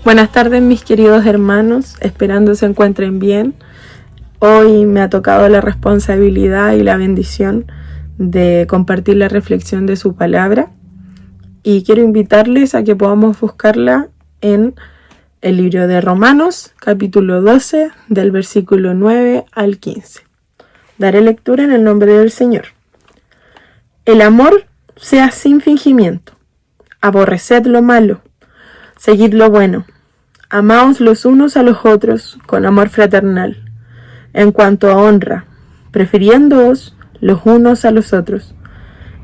Buenas tardes, mis queridos hermanos, esperando se encuentren bien. Hoy me ha tocado la responsabilidad y la bendición de compartir la reflexión de su palabra y quiero invitarles a que podamos buscarla en el libro de Romanos, capítulo 12, del versículo 9 al 15. Daré lectura en el nombre del Señor. El amor sea sin fingimiento. Aborreced lo malo. Seguid lo bueno. Amaos los unos a los otros con amor fraternal. En cuanto a honra, prefiriéndoos los unos a los otros.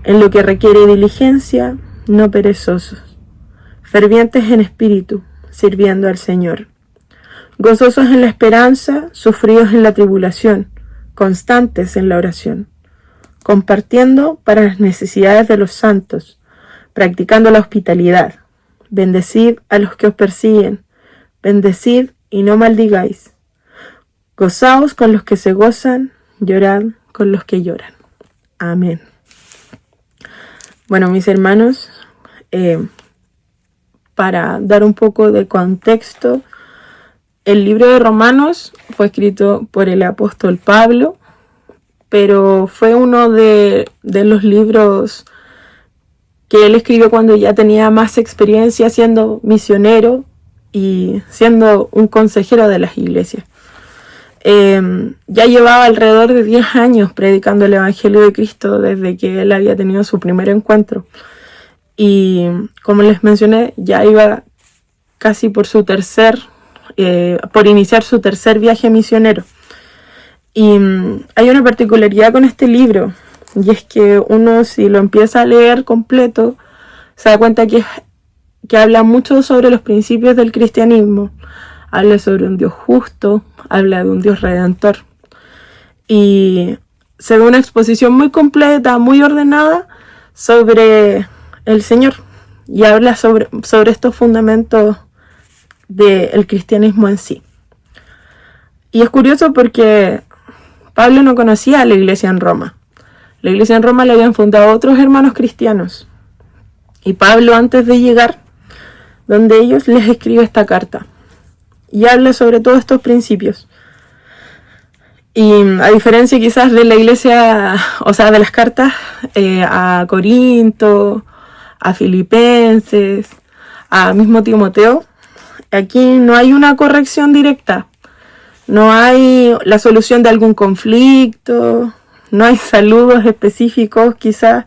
En lo que requiere diligencia, no perezosos. Fervientes en espíritu, sirviendo al Señor. Gozosos en la esperanza, sufridos en la tribulación, constantes en la oración. Compartiendo para las necesidades de los santos, practicando la hospitalidad. Bendecid a los que os persiguen. Bendecid y no maldigáis. Gozaos con los que se gozan, llorad con los que lloran. Amén. Bueno, mis hermanos, para dar un poco de contexto, el libro de Romanos fue escrito por el apóstol Pablo, pero fue uno de los libros que él escribió cuando ya tenía más experiencia siendo misionero y siendo un consejero de las iglesias. Ya llevaba alrededor de 10 años predicando el Evangelio de Cristo desde que él había tenido su primer encuentro. Y como les mencioné, ya iba casi por iniciar su tercer viaje misionero. Y hay una particularidad con este libro, y es que uno, si lo empieza a leer completo, se da cuenta que habla mucho sobre los principios del cristianismo. Habla sobre un Dios justo, habla de un Dios redentor. Y se da una exposición muy completa, muy ordenada sobre el Señor. Y habla sobre estos fundamentos del cristianismo en sí. Y es curioso porque Pablo no conocía a la iglesia en Roma. La iglesia en Roma la habían fundado otros hermanos cristianos. Y Pablo, antes de llegar donde ellos, les escribe esta carta. Y habla sobre todos estos principios. Y a diferencia quizás de la iglesia, o sea, de las cartas a Corinto, a Filipenses, a mismo Timoteo, aquí no hay una corrección directa. No hay la solución de algún conflicto, no hay saludos específicos quizás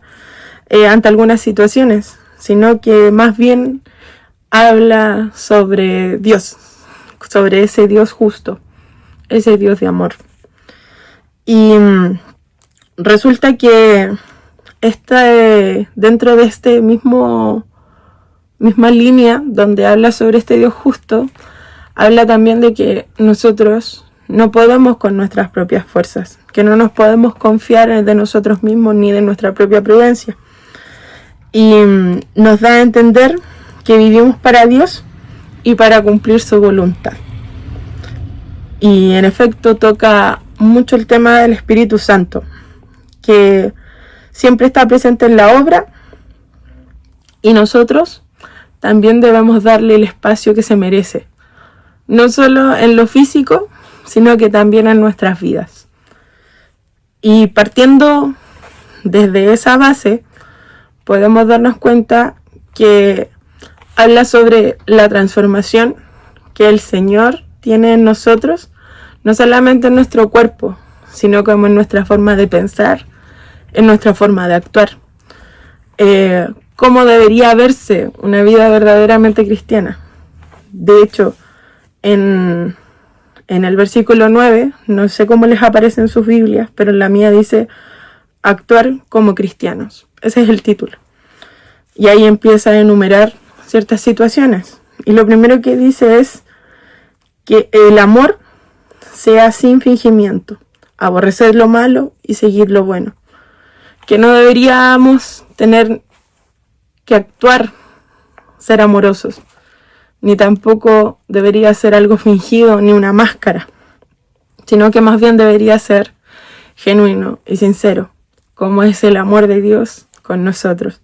ante algunas situaciones, sino que más bien habla sobre Dios, sobre ese Dios justo, ese Dios de amor. Y resulta que dentro de este misma línea donde habla sobre este Dios justo, habla también de que nosotros no podemos con nuestras propias fuerzas, que no nos podemos confiar de nosotros mismos ni de nuestra propia prudencia. Y nos da a entender que vivimos para Dios y para cumplir su voluntad. Y en efecto toca mucho el tema del Espíritu Santo, que siempre está presente en la obra y nosotros también debemos darle el espacio que se merece, no solo en lo físico, sino que también en nuestras vidas. Y partiendo desde esa base, podemos darnos cuenta que habla sobre la transformación que el Señor tiene en nosotros, no solamente en nuestro cuerpo, sino como en nuestra forma de pensar, en nuestra forma de actuar. Cómo debería verse una vida verdaderamente cristiana. De hecho, en el versículo 9, no sé cómo les aparece en sus Biblias, pero en la mía dice actuar como cristianos. Ese es el título. Y ahí empieza a enumerar ciertas situaciones. Y lo primero que dice es que el amor sea sin fingimiento, aborrecer lo malo y seguir lo bueno. Que no deberíamos tener que actuar, ser amorosos, ni tampoco debería ser algo fingido ni una máscara, sino que más bien debería ser genuino y sincero, como es el amor de Dios con nosotros.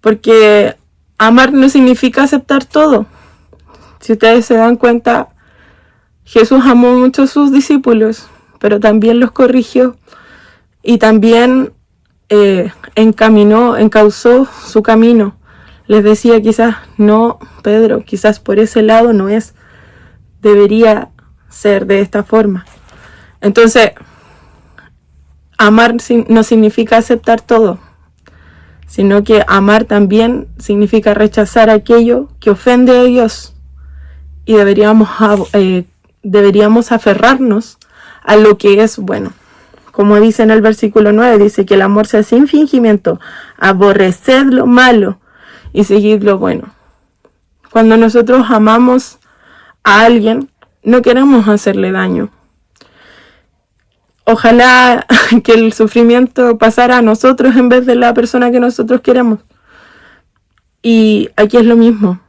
Porque amar no significa aceptar todo, Si ustedes se dan cuenta, Jesús amó mucho a sus discípulos, pero también los corrigió y también encauzó su camino. Les decía quizás, no, Pedro, quizás por ese lado no es, debería ser de esta forma. Entonces, amar no significa aceptar todo, sino que amar también significa rechazar aquello que ofende a Dios. Y deberíamos aferrarnos a lo que es bueno. Como dice en el versículo 9, dice que el amor sea sin fingimiento, aborreced lo malo y seguid lo bueno. Cuando nosotros amamos a alguien, no queremos hacerle daño. Ojalá que el sufrimiento pasara a nosotros en vez de la persona que nosotros queremos. Y aquí es lo mismo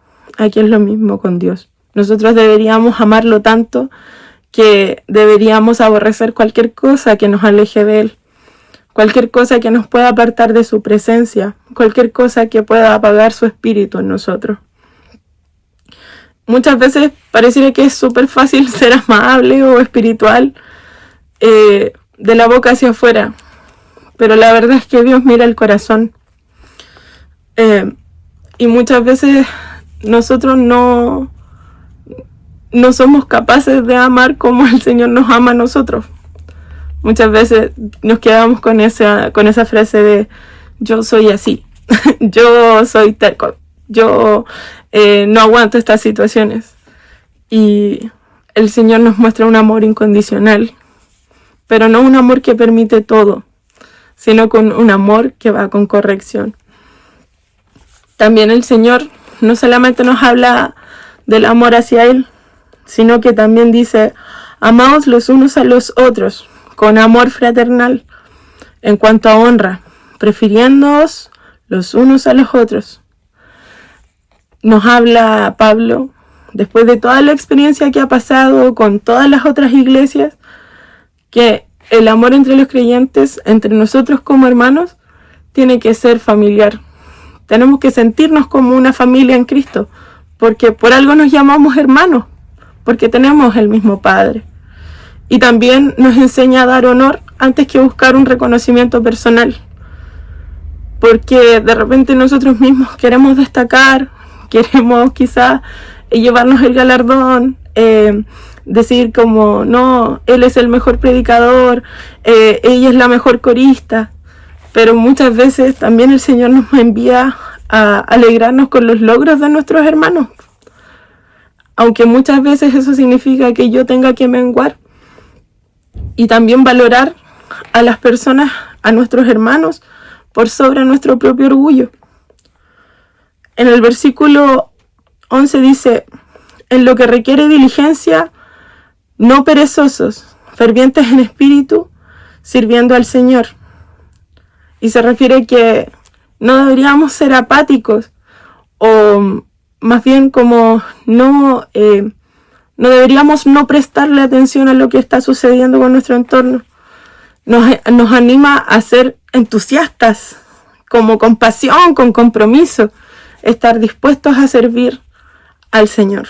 con Dios. Nosotros deberíamos amarlo tanto que deberíamos aborrecer cualquier cosa que nos aleje de Él, cualquier cosa que nos pueda apartar de su presencia, cualquier cosa que pueda apagar su espíritu en nosotros. Muchas veces pareciera que es súper fácil ser amable o espiritual de la boca hacia afuera, pero la verdad es que Dios mira el corazón. Y muchas veces nosotros no somos capaces de amar como el Señor nos ama a nosotros. Muchas veces nos quedamos con esa frase de yo soy así, yo soy terco, yo no aguanto estas situaciones. Y el Señor nos muestra un amor incondicional, pero no un amor que permite todo, sino con un amor que va con corrección. También el Señor no solamente nos habla del amor hacia Él, sino que también dice, amaos los unos a los otros, con amor fraternal, en cuanto a honra, prefiriéndoos los unos a los otros. Nos habla Pablo, después de toda la experiencia que ha pasado con todas las otras iglesias, que el amor entre los creyentes, entre nosotros como hermanos, tiene que ser familiar. Tenemos que sentirnos como una familia en Cristo, porque por algo nos llamamos hermanos, porque tenemos el mismo Padre. Y también nos enseña a dar honor antes que buscar un reconocimiento personal, porque de repente nosotros mismos queremos destacar, queremos quizás llevarnos el galardón, decir como, no, él es el mejor predicador, ella es la mejor corista, pero muchas veces también el Señor nos envía a alegrarnos con los logros de nuestros hermanos, aunque muchas veces eso significa que yo tenga que menguar, y también valorar a las personas, a nuestros hermanos, por sobre nuestro propio orgullo. En el versículo 11 dice, en lo que requiere diligencia, no perezosos, fervientes en espíritu, sirviendo al Señor. Y se refiere que no deberíamos ser apáticos, o más bien como no deberíamos no prestarle atención a lo que está sucediendo con nuestro entorno. Nos anima a ser entusiastas, como con pasión, con compromiso, estar dispuestos a servir al Señor.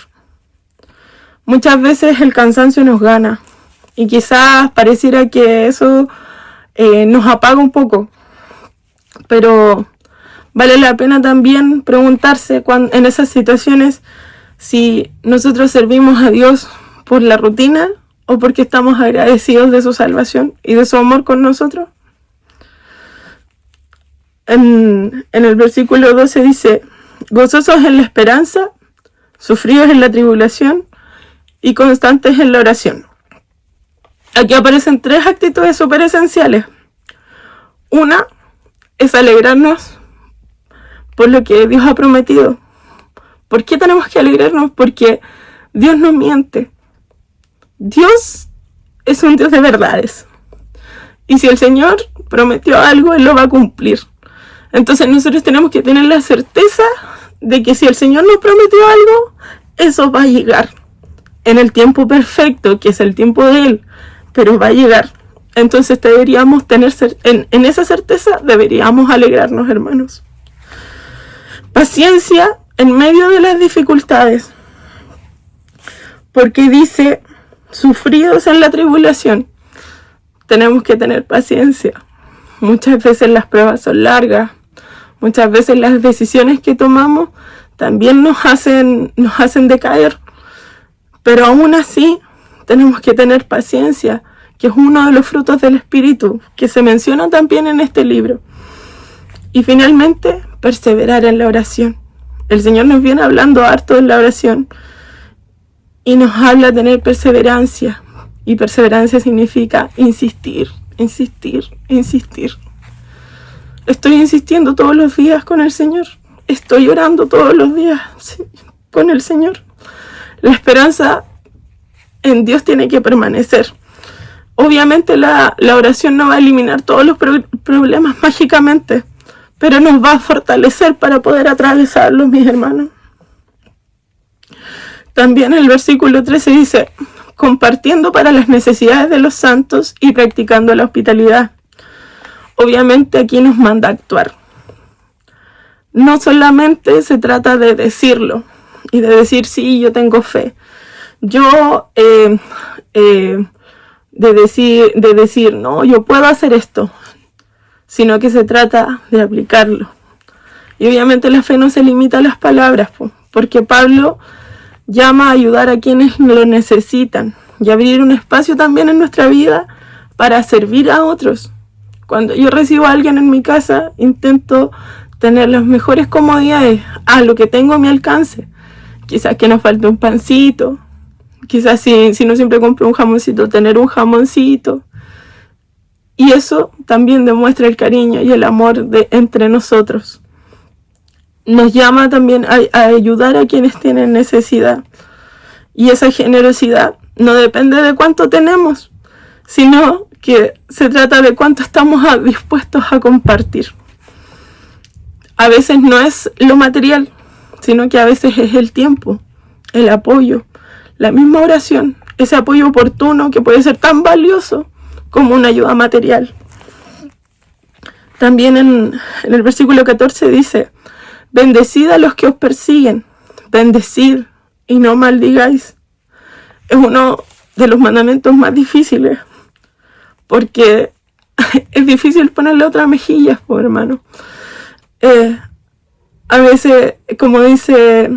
Muchas veces el cansancio nos gana y quizás pareciera que eso nos apaga un poco, pero vale la pena también preguntarse en esas situaciones si nosotros servimos a Dios por la rutina o porque estamos agradecidos de su salvación y de su amor con nosotros. En el versículo 12 dice, gozosos en la esperanza, sufridos en la tribulación y constantes en la oración. Aquí aparecen 3 actitudes súper esenciales. Una es alegrarnos por lo que Dios ha prometido. ¿Por qué tenemos que alegrarnos? Porque Dios no miente. Dios es un Dios de verdades. Y si el Señor prometió algo, Él lo va a cumplir. Entonces nosotros tenemos que tener la certeza de que si el Señor nos prometió algo, eso va a llegar en el tiempo perfecto, que es el tiempo de Él, pero va a llegar. Entonces deberíamos tener, en esa certeza deberíamos alegrarnos, hermanos. Paciencia en medio de las dificultades. porque dice, sufridos en la tribulación, tenemos que tener paciencia. Muchas veces las pruebas son largas, muchas veces las decisiones que tomamos también nos hacen decaer, pero aún así tenemos que tener paciencia, que es uno de los frutos del Espíritu, que se menciona también en este libro. Y finalmente, perseverar en la oración. El Señor nos viene hablando harto en la oración y nos habla de tener perseverancia. Y perseverancia significa insistir, insistir, insistir. Estoy insistiendo todos los días con el Señor. Estoy orando todos los días con el Señor. La esperanza en Dios tiene que permanecer. Obviamente la oración no va a eliminar todos los problemas mágicamente, pero nos va a fortalecer para poder atravesarlos, mis hermanos. También el versículo 13 dice, compartiendo para las necesidades de los santos y practicando la hospitalidad. Obviamente aquí nos manda a actuar. No solamente se trata de decirlo y de decir, sí, yo tengo fe. Yo, de decir, no, yo puedo hacer esto, sino que se trata de aplicarlo. Y obviamente la fe no se limita a las palabras, porque Pablo llama a ayudar a quienes lo necesitan y abrir un espacio también en nuestra vida para servir a otros. Cuando yo recibo a alguien en mi casa, intento tener las mejores comodidades a lo que tengo a mi alcance. Quizás que nos falte un pancito, quizás si no siempre compro un jamoncito, tener un jamoncito. Y eso también demuestra el cariño y el amor entre nosotros. Nos llama también a ayudar a quienes tienen necesidad. Y esa generosidad no depende de cuánto tenemos, sino que se trata de cuánto estamos dispuestos a compartir. A veces no es lo material, sino que a veces es el tiempo, el apoyo, la misma oración, ese apoyo oportuno que puede ser tan valioso como una ayuda material. También en el versículo 14 dice, bendecid a los que os persiguen, bendecid y no maldigáis. Es uno de los mandamientos más difíciles, porque es difícil ponerle otra mejilla, por hermano. A veces, como dice,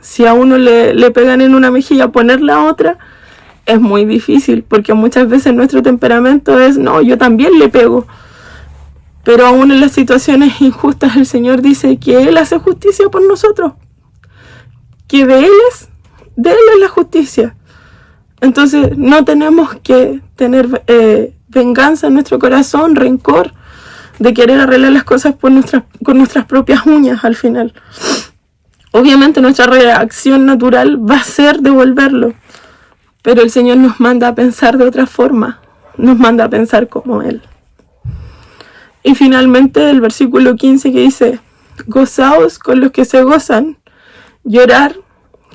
si a uno le pegan en una mejilla, poner la otra es muy difícil, porque muchas veces nuestro temperamento es, no, yo también le pego. Pero aún en las situaciones injustas el Señor dice que Él hace justicia por nosotros, que de Él es la justicia. Entonces no tenemos que tener venganza en nuestro corazón, rencor, de querer arreglar las cosas con nuestras propias uñas al final. Obviamente nuestra reacción natural va a ser devolverlo, pero el Señor nos manda a pensar de otra forma, nos manda a pensar como Él. Y finalmente el versículo 15 que dice, gozaos con los que se gozan, llorar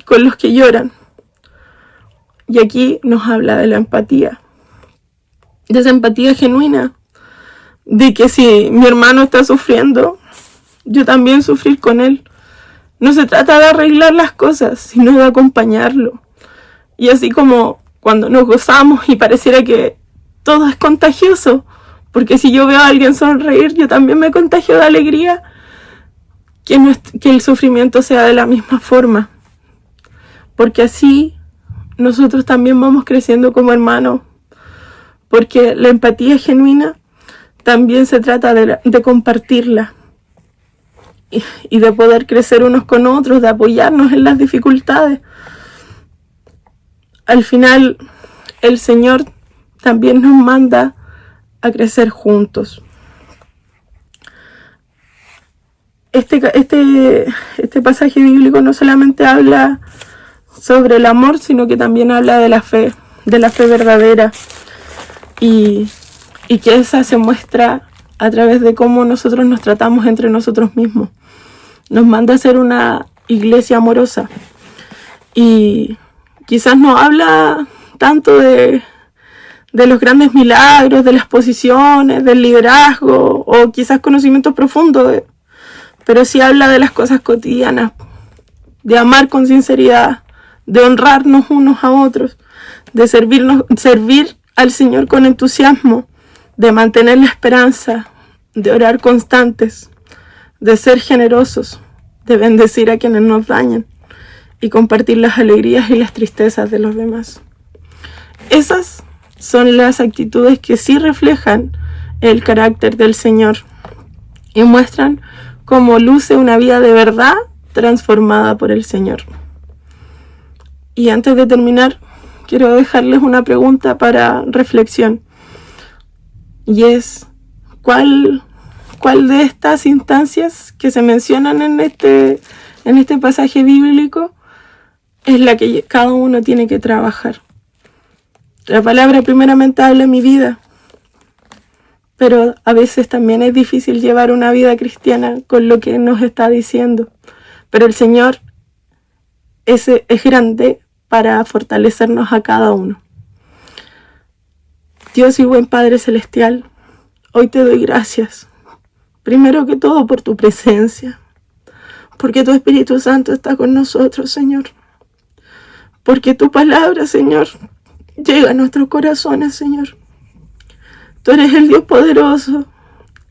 con los que lloran. Y aquí nos habla de la empatía, de esa empatía genuina, de que si mi hermano está sufriendo, yo también sufrir con él. No se trata de arreglar las cosas, sino de acompañarlo. Y así como cuando nos gozamos y pareciera que todo es contagioso, porque si yo veo a alguien sonreír, yo también me contagio de alegría, que el sufrimiento sea de la misma forma. Porque así nosotros también vamos creciendo como hermanos. Porque la empatía genuina también se trata de compartirla. Y de poder crecer unos con otros, de apoyarnos en las dificultades. Al final, el Señor también nos manda a crecer juntos. Este pasaje bíblico no solamente habla sobre el amor, sino que también habla de la fe verdadera, y que esa se muestra a través de cómo nosotros nos tratamos entre nosotros mismos. Nos manda a ser una iglesia amorosa, y quizás no habla tanto de los grandes milagros, de las posiciones, del liderazgo, o quizás conocimientos profundos, pero sí habla de las cosas cotidianas, de amar con sinceridad, de honrarnos unos a otros, de servir al Señor con entusiasmo, de mantener la esperanza, de orar constantes, de ser generosos, de bendecir a quienes nos dañan y compartir las alegrías y las tristezas de los demás. Esas son las actitudes que sí reflejan el carácter del Señor y muestran cómo luce una vida de verdad transformada por el Señor. Y antes de terminar, quiero dejarles una pregunta para reflexión. Y es, ¿cuál de estas instancias que se mencionan en este pasaje bíblico es la que cada uno tiene que trabajar? La palabra primeramente habla en mi vida, pero a veces también es difícil llevar una vida cristiana con lo que nos está diciendo. Pero el Señor es grande para fortalecernos a cada uno. Dios y buen Padre Celestial, hoy te doy gracias, primero que todo por tu presencia, porque tu Espíritu Santo está con nosotros, Señor, porque tu palabra, Señor, llega a nuestros corazones, Señor. Tú eres el Dios poderoso,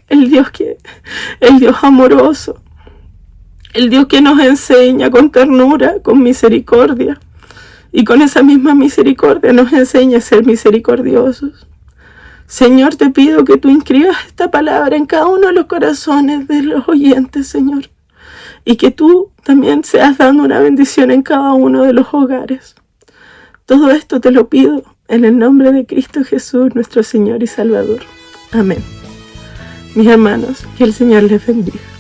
el Dios amoroso, el Dios que nos enseña con ternura, con misericordia, y con esa misma misericordia nos enseña a ser misericordiosos. Señor, te pido que tú inscribas esta palabra en cada uno de los corazones de los oyentes, Señor, y que tú también seas dando una bendición en cada uno de los hogares. Todo esto te lo pido en el nombre de Cristo Jesús, nuestro Señor y Salvador. Amén. Mis hermanos, que el Señor les bendiga.